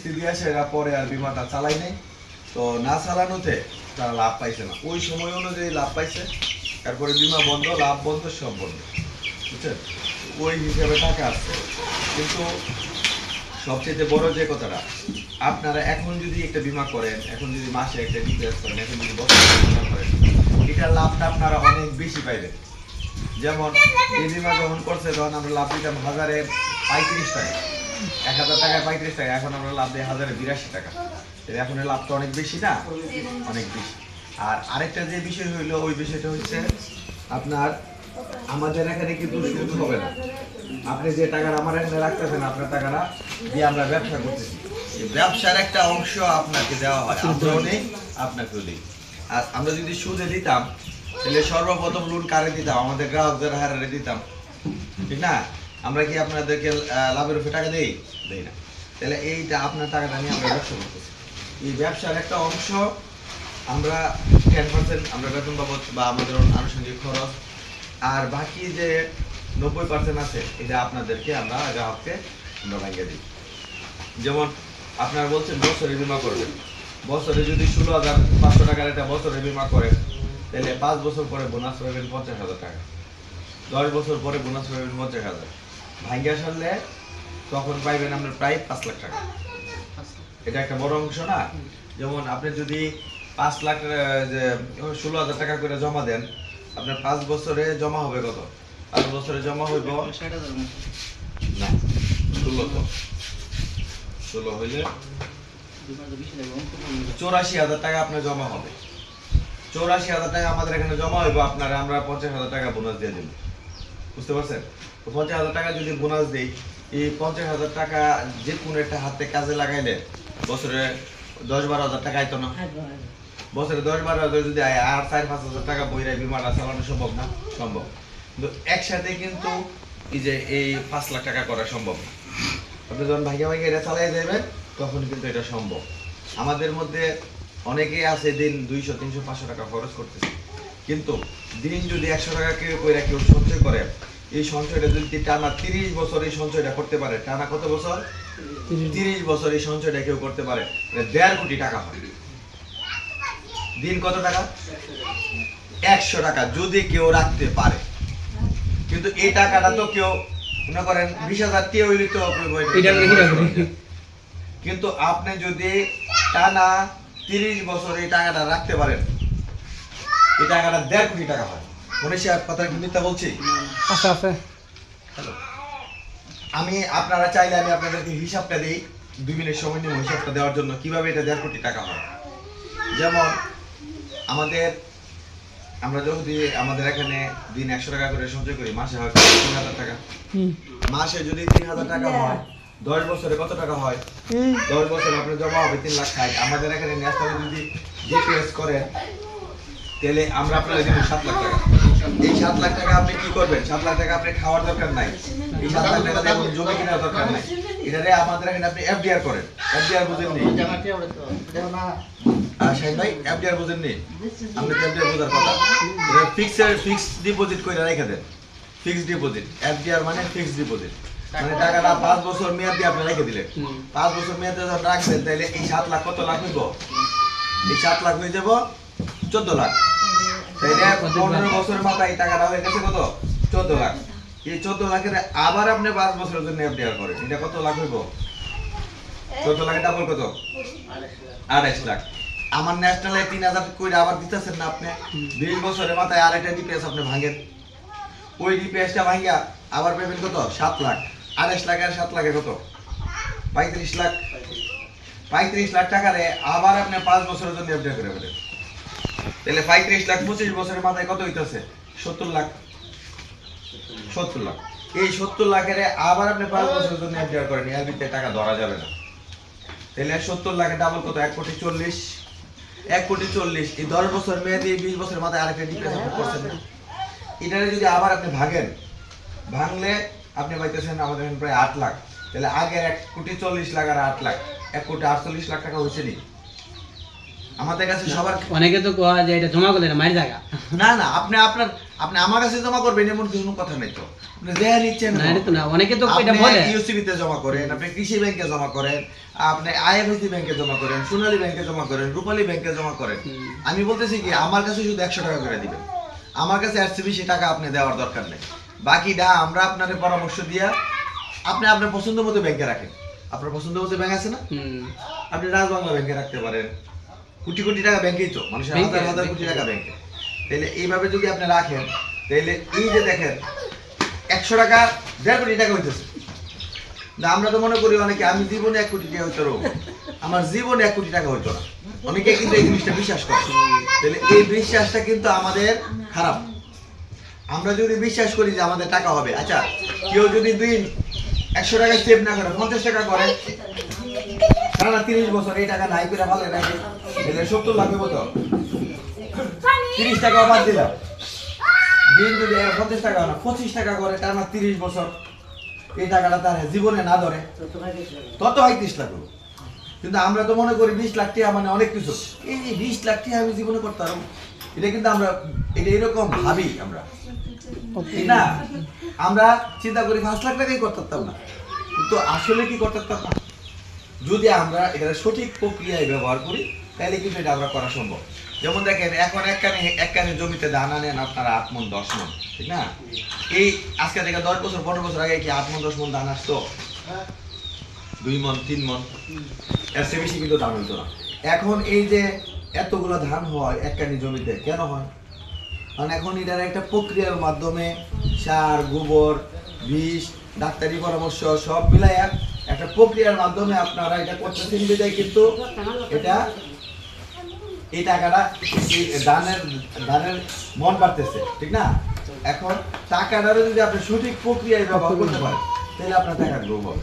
কিস্তি দিয়ে আসে এরা পরে আর বিমাটা চালাই নাই, তো না চালানোতে তারা লাভ পাইছে না, ওই সময় অনুযায়ী লাভ পাইছে, তারপরে বিমা বন্ধ, লাভ বন্ধ, সব বন্ধ, বুঝছেন? ওই হিসাবে টাকা আসছে। কিন্তু সবচেয়ে বড় যে কথাটা, আপনারা এখন যদি একটা বিমা করেন, এখন যদি মাসে একটা ডিপিএস করেন, এখন যদি বছরে বিমা করেন, এটার লাভটা আপনারা অনেক বেশি পাইবেন। যেমন এই বিমা যখন করছে তখন আমরা লাভ দিতাম 1035 টাকা, 1000 টাকায় 35 টাকা, এখন আমরা লাভ দিই 1082 টাকা। এখন এর লাভটা অনেক বেশি না, অনেক বেশি। আর আরেকটা যে বিষয় হইলো, ওই বিষয়টা হচ্ছে আপনার আমাদের এখানে কিন্তু সুদ হবে না। আপনি যে টাকাটা আমার এখানে রাখতেছেন, আপনার টাকাটা দিয়ে আমরা ব্যবসা করতেছি, এই ব্যবসার একটা অংশ আপনাকে দেওয়া হয়, আমরাও নেই আপনাকেও দিই। আর আমরা যদি সুদে দিতাম তাহলে সর্বপ্রথম লোন কারে দিতাম? আমাদের গ্রাহকদের হারে দিতাম, ঠিক না? আমরা কি আপনাদেরকে লাভের উপরে টাকা দেই? দেই না। তাহলে এইটা আপনার টাকাটা নিয়ে আমরা ব্যবসা করতেছি, এই ব্যবসার একটা অংশ আমরা 10% আমরা বেতন বাবদ বা আমাদের আনুষঙ্গিক খরচ, আর বাকি যে 90% আছে এটা আপনাদেরকে আমরা গ্রাহককে আমরা ভাঙিয়ে দিই। যেমন আপনারা বলছেন বছরে বিমা করবেন, বছরে যদি 16,500 টাকার একটা বছরে বিমা করেন, তাহলে 5 বছর পরে বোনাস পাবেন 50,000 টাকা, 10 বছর পরে বোনাস পাবেন 50,000, ভাঙ্গিয়া সারলে তখন পাইবেন আপনার প্রায় 5 লাখ টাকা। এটা একটা বড় অংশ না? যেমন আপনি যদি 5 লাখ 16,000 টাকা করে জমা দেন, আপনার 5 বছরে জমা হবে কত? 5 বছরে জমা হইব না 16 হইলে 84,000 টাকা আপনার জমা হবে। 84,000 টাকা আমাদের এখানে জমা হইব, আপনারা আমরা 50,000 টাকা বোনাস দিয়ে দেব, বুঝতে পারছেন? তো 50,000 টাকা যদি বোনাস দেই, এই 50,000 টাকা যে কোনো একটা হাতে কাজে লাগাইলে বছরে 10-12,000 টাকা আইতো না? বছরে 10-12,000 যদি আয়, আর 4-5,000 টাকা বইরা বিমাটা চালানো সম্ভব না? সম্ভব। কিন্তু একসাথে কিন্তু এই যে এই 5 লাখ টাকা করা সম্ভব না। আপনি যখন ভাইয়া এটা চালাই যাবেন তখন কিন্তু এটা সম্ভব। আমাদের মধ্যে অনেকেই আছে দিন 200, 300, 500 টাকা খরচ করতেছে, কিন্তু দিন যদি 100 টাকা কেউ সঞ্চয় করে, এই সঞ্চয়টা যদি টানা 30 বছর এই সঞ্চয়টা করতে পারে, টানা কত বছর? 30 বছর এই সঞ্চয়টা কেউ করতে পারে, 1.5 কোটি টাকা হয়। দিন কত টাকা? 100 টাকা যদি কেউ রাখতে পারে। কিন্তু এই টাকাটা তো কেউ মনে করেন 20,000 টাকা হইলে তো কিন্তু আপনি যদি টানা 30 বছর এই টাকাটা রাখতে পারেন, এই টাকাটা 1.5 কোটি টাকা হয়। মনীষ কথা কি মিথ্যা বলছি? আচ্ছা আচ্ছা, আমি আপনারা চাইলে আমি আপনাদেরকে হিসাবটা দিই, 2 মিনিট সময় নিয়ে হিসাবটা দেওয়ার জন্য কিভাবে এটা 1.5 কোটি টাকা হয়। যেমন আমরা যদি আমাদের এখানে দিন 100 টাকা করে সঞ্চয় করি, মাসে হয় 3,000 টাকা। মাসে যদি 3,000 টাকা হয়, 10 বছরে কত টাকা হয়? 10 বছরে আপনার জমা হবে 3,60,000। আমাদের এখানে ন্যাশনাল যদি ডিপিএস করেন, তাহলে আমরা আপনারা দিব 7 লাখ টাকা। এই 7 লাখ টাকা আপনি কি করবেন? 7 লাখ টাকা আপনি খাওয়ার দরকার নাই, এই 7 লাখ টাকা দিয়ে জমি কেনার দরকার নাই। এটারে আমাদের এখানে আপনি এফডিআর করেন। এফডিআর বুঝেন নি? শাহিন ভাই, এফডিআর বুঝেন নি? আপনি এফডিআর বোঝার কথা, এটা ফিক্সড ডিপোজিট করে রেখে দেন। ফিক্সড ডিপোজিট, এফডিআর মানে ফিক্সড ডিপোজিট, মানে টাকাটা 5 বছর মেয়াদ দিয়ে আপনি রেখে দিলেন। 5 বছর মেয়াদে যখন রাখবেন, তাহলে এই 7 লাখ কত লাখ হইব? এই 7 লাখ হয়ে যাব 14 লাখ। তাইলে 15 বছরের মাথায় এই টাকাটা হয়ে গেছে কত? 14 লাখ। এই 14 লাখের আবার আপনি 5 বছরের জন্য এফডিআর করেন, এটা কত লাখ হইব? 14 লাখের ডাবল কত? 28 লাখ। আমার ন্যাশনালে 3,000 কইরা আবার দিতেছেন না আপনি? 20 বছরের মাথায় আরেকটা ডিপিএস আপনি ভাঙেন, ওই ডিপিএসটা ভাঙিয়া আবার পেবেন কত? 7 লাখ। 28 লাখ আর 7 লাখে কত? 35 লাখ। 35 লাখ টাকারে আবার আপনি 5 বছরের জন্য এফডিআর করে ফেলেন, তাহলে 35 লাখ 25 বছরের মাথায় কত হইতেছে? 70 লাখ। 70 লাখ। এই 70 লাখের আবার আপনি 5 বছরের জন্য এফডিআর করেন, এর ভিতরে টাকা ধরা যাবে না। তাহলে 70 লাখে ডাবল কত? 1,40,00,000। 1,40,00,000 এই 10 বছর মেয়াদি 20 বছরের মাথায় আরেকটা ডিপিএস আপনি করছেন না? এটারে যদি আবার আপনি ভাঙলে আপনি পাইতেছেন আমাদের প্রায় 8 লাখ। তাহলে আগের 1,40,00,000 আর 8 লাখ, 1,48,00,000 টাকা হয়েছে নি আমাদের কাছে সবার। অনেকে তো কয় যে এটা জমা করলে মাইর জায়গা। না না, আপনি আমার কাছে জমা করবেন এমন কোনো কথা নাই তো। আপনি যেটা নিচ্ছেন না, এটা তো না, অনেকে তো এটা বলে ইউসিবি তে জমা করেন, আপনি কৃষি ব্যাংকে জমা করেন, আপনি আইএফএসি ব্যাংকে জমা করেন, সোনালী ব্যাংকে জমা করেন, রূপালী ব্যাংকে জমা করেন, আমি বলতেছি কি আমার কাছে শুধু 100 টাকা করে দিবেন। আমার কাছে আর বেশি টাকা আপনি দেওয়ার দরকার নেই। বাকিটা আমরা আপনার পরামর্শ দিয়া আপনি আপনার পছন্দ মতো ব্যাংকে রাখেন। আপনার পছন্দ মতো ব্যাংক আছে না? আপনি রাজবাংলা ব্যাংকে রাখতে পারেন। কোটি কোটি টাকা ব্যাংকেই তো, মানুষের হাজার হাজার কোটি টাকা ব্যাংকে। তাহলে এইভাবে যদি আপনি রাখেন, তাহলে এই যে দেখেন 100 টাকা 1.5 কোটি টাকা হইতেছে। না আমরা তো মনে করি অনেকে আমি জীবনে 1 কোটি টাকা হইতো, আমার জীবনে 1 কোটি টাকা হইতো না। অনেকে কিন্তু এই জিনিসটা বিশ্বাস করে। তাহলে এই বিশ্বাসটা কিন্তু আমাদের খারাপ। আমরা যদি বিশ্বাস করি যে আমাদের টাকা হবে, আচ্ছা কেউ যদি দিন 100 টাকা সেভ না করে 50 টাকা করে, টানা 30 বছর এই টাকা নাই করে ভালো রাখে, তাহলে 70 লাখ হইব তো। 30 টাকা বাদ দিলাম, দিন যদি 50 টাকা না 25 টাকা করে টানা 30 বছর, এই টাকাটা তার জীবনে না ধরে তত হয় 30 লাখ। কিন্তু আমরা তো মনে করি 20 লাখ টাকা মানে অনেক কিছু, এই 20 লাখ টাকা আমি জীবনে করতে পারবো, এটা কিন্তু আমরা এটা এরকম ভাবি আমরা, ঠিক না? আমরা চিন্তা করি 5 লাখ টাকাই করতে পারতাম না, কিন্তু আসলে কি করতে পারতাম না? যদি আমরা এটা সঠিক প্রক্রিয়ায় ব্যবহার করি তাহলে কিন্তু এটা আমরা করা সম্ভব। যেমন দেখেন এখন এক কানে জমিতে ধান আনেন আপনারা 8 মণ 10 মণ, ঠিক না? এই আজকে থেকে 10 বছর 15 বছর আগে কি 8 মণ 10 মণ ধান আসতো? 2 মণ 3 মণ, এর চেয়ে বেশি কিন্তু ধান হইতো না। এখন এই যে এতগুলো ধান হয় এক কানি জমিতে, কেন হয়? কারণ এখন এটার একটা প্রক্রিয়ার মাধ্যমে সার, গোবর, বিষ, ডাক্তারি পরামর্শ সব মিলাইয়া একটা প্রক্রিয়ার মাধ্যমে আপনারা এটা করতেছেন, বিদায় কিন্তু এটা এই টাকাটা ধানের মন বাড়তেছে, ঠিক না? এখন টাকাটারও যদি আপনি সঠিক প্রক্রিয়ায় ব্যবহার করতে পারেন তাহলে আপনার টাকা গ্রো হবে।